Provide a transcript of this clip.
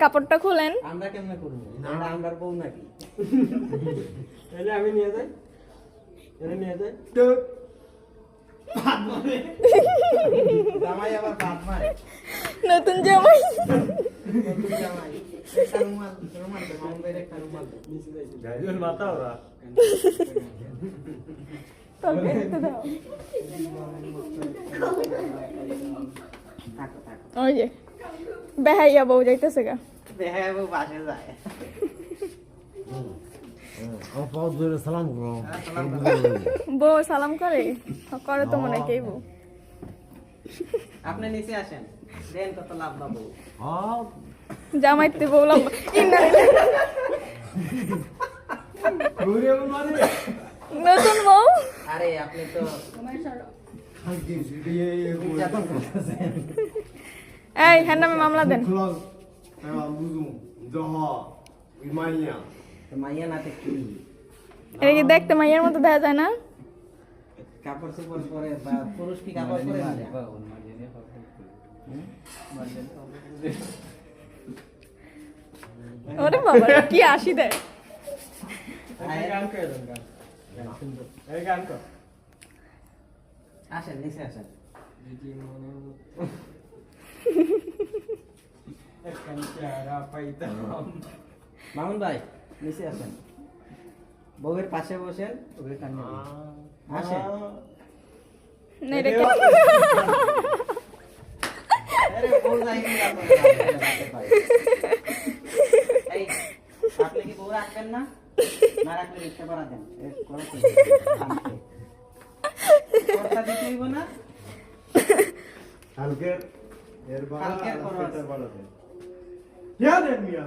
কাপড়টা খুলেন। আমরা কেমনে করব? আমরা আমরার বউ নাকি? তাহলে আমি নিয়ে যাই। এনে নিয়ে যাই। ভাত মারে। জামাই আবার ভাত মারে। নতুন জামাই। নতুন জামাই। একটা রুমাল দে, মামুন ভাইয়ের একটা রুমাল দে। নিচে যাইছি। গাইজন মাথা ওরা। তোকে তো দাও। থাকো থাকো। ওই যে বেহাইয়া বউ যাইতেছে গা। দেখা বউ বাসে যায়। আমার পাও ধরে সালাম করো। বউ সালাম করে করে তো মনে হয় কেই বউ। আপনি নিচে আসেন। দেন কত লাভ বাবু। হ্যাঁ জামাইতে বউ লম্বা। ঘুরে মানে নতুন বউ। আরে আপনি তো খালকে দিয়ে নির্যাতন করতেছেন। এই হ্যাঁ নামে মামলা দেন। খোলাস বুঝু জহা ইমাইয়া তো মাইয়া নাতে কি? এটা কি দেখতে মাইয়ের মতো দেখা যায় না? কাপড় চোপড় পরে বা পুরুষ কি কাপড় পরে না? ওরে বাবা কি আসি দেয়। এই গান করে দেন গান। এই গান কর। আসেন নিচে আসেন। যদি মনে একখান চেহারা পাইতাম। মামুন ভাই নিচে আসেন। বউয়ের পাশে বসেন। ওকে কান্না আসেন। না এটা কি? আরে বউ যাইনি আপনার। এই আপনি কি বউ রাখবেন না? না রাখলে রিক্সা ভাড়া দেন। করো তো। কথা দিতে হইব না? কালকের এর কালকের বাড়া খরচ। পেটের বাড়া দেন। ইয়া দেন মিয়া